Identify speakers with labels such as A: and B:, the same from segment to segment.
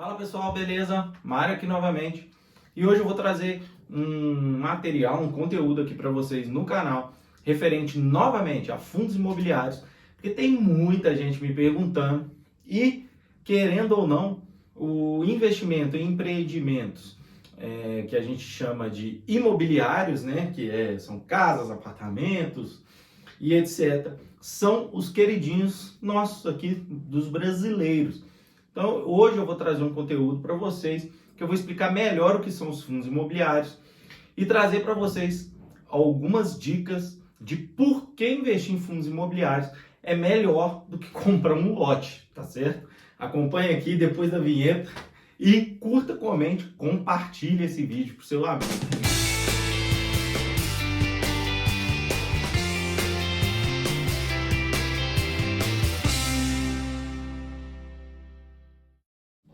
A: Fala pessoal, beleza? Mário aqui novamente. E hoje eu vou trazer um material, um conteúdo aqui para vocês no canal, referente novamente a fundos imobiliários, porque tem muita gente me perguntando e, querendo ou não, o investimento em empreendimentos que a gente chama de imobiliários, né? São casas, apartamentos e etc., são os queridinhos nossos aqui, dos brasileiros. Então, hoje eu vou trazer um conteúdo para vocês que eu vou explicar melhor o que são os fundos imobiliários e trazer para vocês algumas dicas de por que investir em fundos imobiliários é melhor do que comprar um lote, tá certo? Acompanhe aqui depois da vinheta e curta, comente, compartilhe esse vídeo para o seu amigo.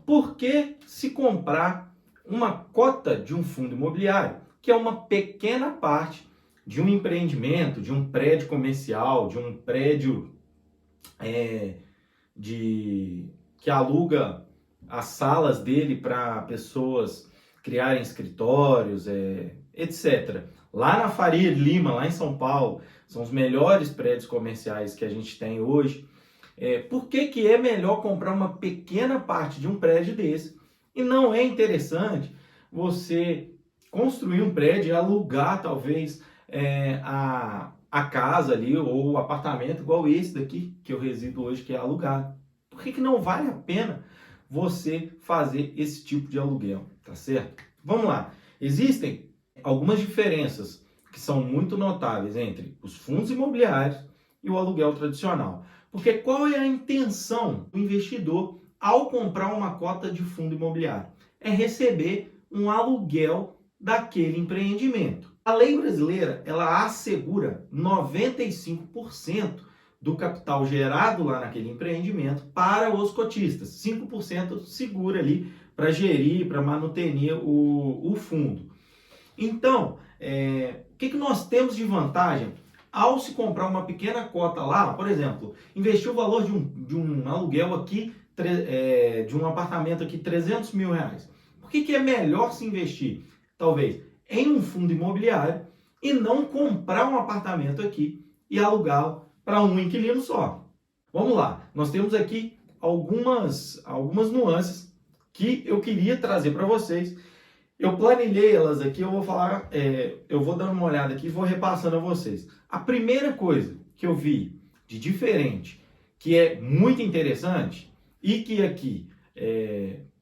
A: Por que se comprar uma cota de um fundo imobiliário, que é uma pequena parte de um empreendimento, de um prédio comercial, de um prédio que aluga as salas dele para pessoas criarem escritórios, etc. Lá na Faria Lima, lá em São Paulo, são os melhores prédios comerciais que a gente tem hoje. Por que é melhor comprar uma pequena parte de um prédio desse? E não é interessante você construir um prédio e alugar, talvez, a casa ali ou o apartamento igual esse daqui que eu resido hoje, que é alugado. Por que não vale a pena você fazer esse tipo de aluguel, tá certo? Vamos lá. Existem algumas diferenças que são muito notáveis entre os fundos imobiliários e o aluguel tradicional. Porque qual é a intenção do investidor ao comprar uma cota de fundo imobiliário? É receber um aluguel daquele empreendimento. A lei brasileira, ela assegura 95% do capital gerado lá naquele empreendimento para os cotistas. 5% segura ali para gerir, para manutenir o fundo. Então, o que nós temos de vantagem ao se comprar uma pequena cota lá? Por exemplo, investir o valor de um aluguel aqui, de um apartamento aqui, 300 mil reais. Por que é melhor se investir, talvez, em um fundo imobiliário e não comprar um apartamento aqui e alugá-lo para um inquilino só? Vamos lá, nós temos aqui algumas nuances que eu queria trazer para vocês. Eu planilhei elas aqui, eu vou falar, eu vou dando uma olhada aqui e vou repassando a vocês. A primeira coisa que eu vi de diferente, que é muito interessante, e que aqui,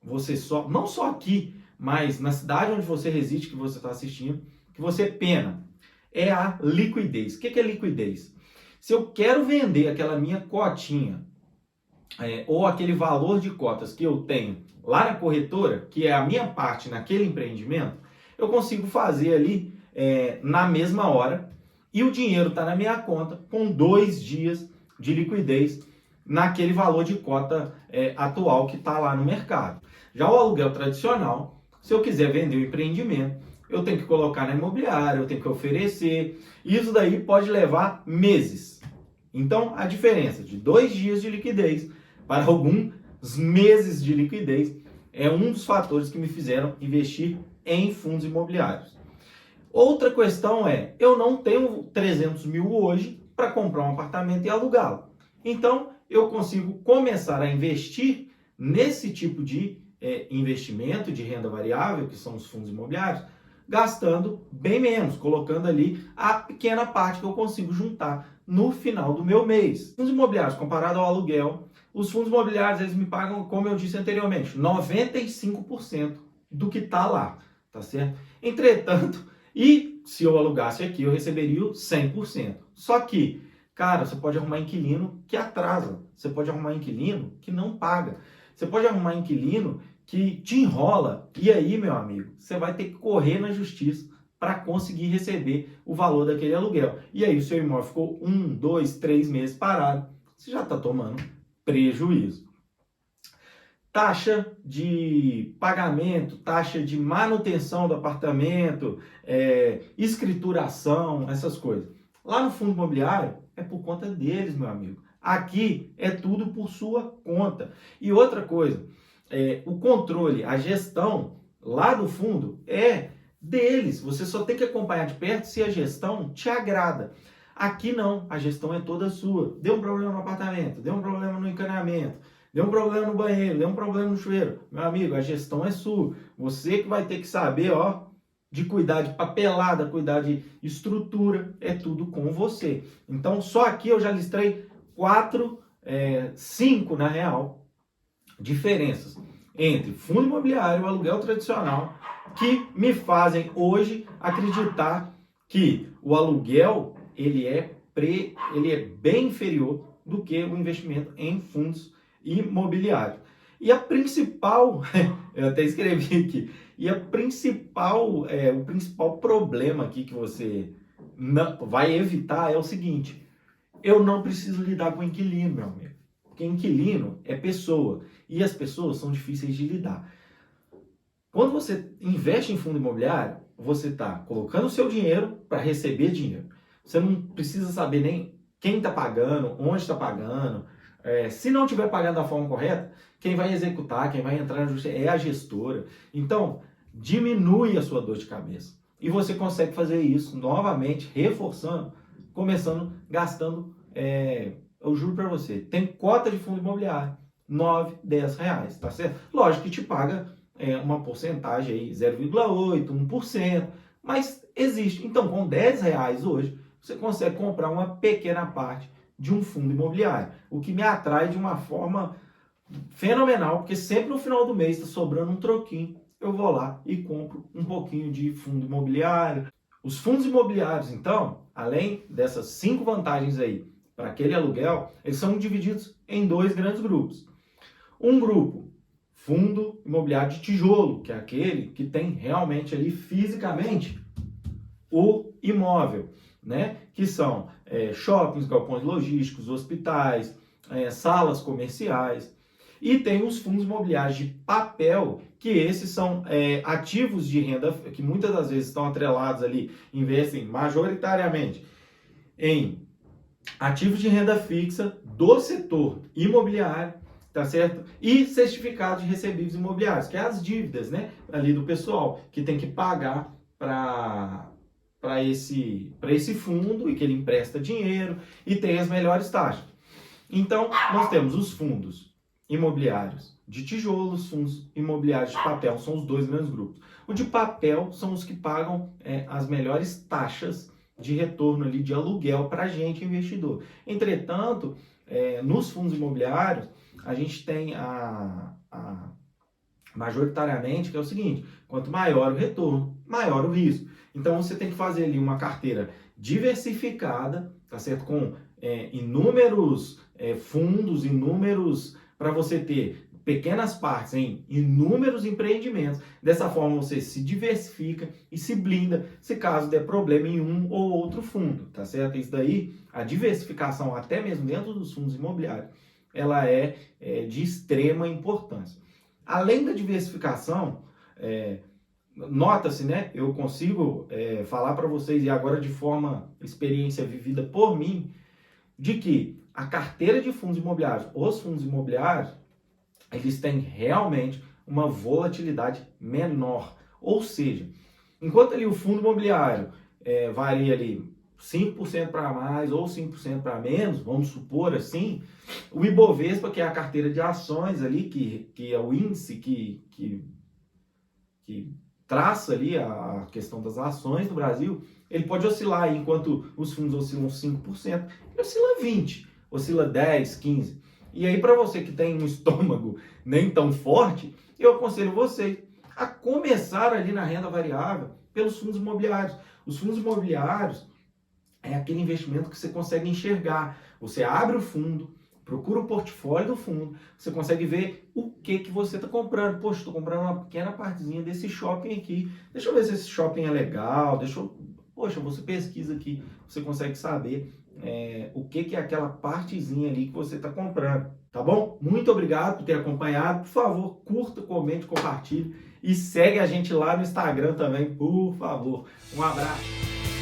A: você só, não só aqui, mas na cidade onde você reside, que você está assistindo, que você pena, é a liquidez. O que é liquidez? Se eu quero vender aquela minha cotinha, ou aquele valor de cotas que eu tenho lá na corretora, que é a minha parte naquele empreendimento, eu consigo fazer ali na mesma hora e o dinheiro está na minha conta com 2 dias de liquidez naquele valor de cota atual que está lá no mercado. Já o aluguel tradicional, se eu quiser vender o empreendimento, eu tenho que colocar na imobiliária, eu tenho que oferecer, isso daí pode levar meses. Então, a diferença de 2 dias de liquidez para alguns meses de liquidez é um dos fatores que me fizeram investir em fundos imobiliários. Outra questão é, eu não tenho 300 mil hoje para comprar um apartamento e alugá-lo. Então, eu consigo começar a investir nesse tipo de investimento de renda variável, que são os fundos imobiliários, gastando bem menos, colocando ali a pequena parte que eu consigo juntar no final do meu mês. Fundos imobiliários, comparado ao aluguel, os fundos imobiliários, eles me pagam, como eu disse anteriormente, 95% do que está lá, tá certo? Entretanto, e se eu alugasse aqui, eu receberia 100%. Só que, cara, você pode arrumar inquilino que atrasa, você pode arrumar inquilino que não paga, você pode arrumar inquilino que te enrola, e aí, meu amigo, você vai ter que correr na justiça para conseguir receber o valor daquele aluguel. E aí o seu imóvel ficou 1, 2, 3 meses parado, você já está tomando prejuízo. Taxa de pagamento, taxa de manutenção do apartamento, escrituração, essas coisas. Lá no fundo imobiliário é por conta deles, meu amigo. Aqui é tudo por sua conta. E outra coisa, o controle, a gestão lá do fundo é deles. Você só tem que acompanhar de perto se a gestão te agrada. Aqui não, a gestão é toda sua. Deu um problema no apartamento, deu um problema no encanamento, deu um problema no banheiro, deu um problema no chuveiro. Meu amigo, a gestão é sua. Você que vai ter que saber, de cuidar de papelada, cuidar de estrutura, é tudo com você. Então, só aqui eu já listei 5 na real, diferenças entre fundo imobiliário e aluguel tradicional que me fazem hoje acreditar que o aluguel ele é bem inferior do que o investimento em fundos imobiliários. E a principal, eu até escrevi aqui, o principal problema aqui que você vai evitar é o seguinte: eu não preciso lidar com inquilino, meu amigo. Porque inquilino é pessoa e as pessoas são difíceis de lidar. Quando você investe em fundo imobiliário, você está colocando o seu dinheiro para receber dinheiro. Você não precisa saber nem quem está pagando, onde está pagando. Se não estiver pagando da forma correta, quem vai executar, quem vai entrar na justiça é a gestora. Então, diminui a sua dor de cabeça. E você consegue fazer isso novamente, reforçando, começando, gastando, eu juro para você, tem cota de fundo imobiliário, R$9, R$10, tá certo? Lógico que te paga uma porcentagem aí, 0,8%, 1%, mas existe. Então, com R$10 hoje, você consegue comprar uma pequena parte de um fundo imobiliário, o que me atrai de uma forma fenomenal, porque sempre no final do mês está sobrando um troquinho, eu vou lá e compro um pouquinho de fundo imobiliário. Os fundos imobiliários, então, além dessas 5 vantagens aí para aquele aluguel, eles são divididos em 2 grandes grupos. Um grupo, fundo imobiliário de tijolo, que é aquele que tem realmente ali fisicamente o imóvel, né? Que são shoppings, galpões logísticos, hospitais, salas comerciais. E tem os fundos imobiliários de papel, que esses são ativos de renda, que muitas das vezes estão atrelados ali, investem majoritariamente em ativos de renda fixa do setor imobiliário, tá certo? E certificados de recebíveis imobiliários, que é as dívidas, né, ali do pessoal, que tem que pagar para esse fundo e que ele empresta dinheiro e tem as melhores taxas. Então, nós temos os fundos imobiliários de tijolos, fundos imobiliários de papel, são os 2 grandes grupos. O de papel são os que pagam as melhores taxas de retorno ali de aluguel para a gente, investidor. Entretanto, nos fundos imobiliários, a gente tem majoritariamente, que é o seguinte: quanto maior o retorno, maior o risco. Então, você tem que fazer ali uma carteira diversificada, tá certo? Com inúmeros fundos, para você ter pequenas partes em inúmeros empreendimentos. Dessa forma, você se diversifica e se blinda se caso der problema em um ou outro fundo, tá certo? Isso daí, a diversificação, até mesmo dentro dos fundos imobiliários, ela é de extrema importância. Além da diversificação, nota-se, né? Eu consigo falar para vocês, e agora de forma experiência vivida por mim, de que a carteira de fundos imobiliários, os fundos imobiliários, eles têm realmente uma volatilidade menor. Ou seja, enquanto ali o fundo imobiliário varia ali 5% para mais ou 5% para menos, vamos supor assim, o Ibovespa, que é a carteira de ações ali, que é o índice que traça ali a questão das ações no Brasil, ele pode oscilar aí, enquanto os fundos oscilam 5%, ele oscila 20%, oscila 10%, 15%. E aí, para você que tem um estômago nem tão forte, eu aconselho você a começar ali na renda variável pelos fundos imobiliários. Os fundos imobiliários é aquele investimento que você consegue enxergar. Você abre o fundo, procura o portfólio do fundo, você consegue ver o que você está comprando. Poxa, estou comprando uma pequena partezinha desse shopping aqui. Deixa eu ver se esse shopping é legal. Poxa, você pesquisa aqui, você consegue saber o que é aquela partezinha ali que você está comprando. Tá bom? Muito obrigado por ter acompanhado. Por favor, curta, comente, compartilhe e segue a gente lá no Instagram também, por favor. Um abraço.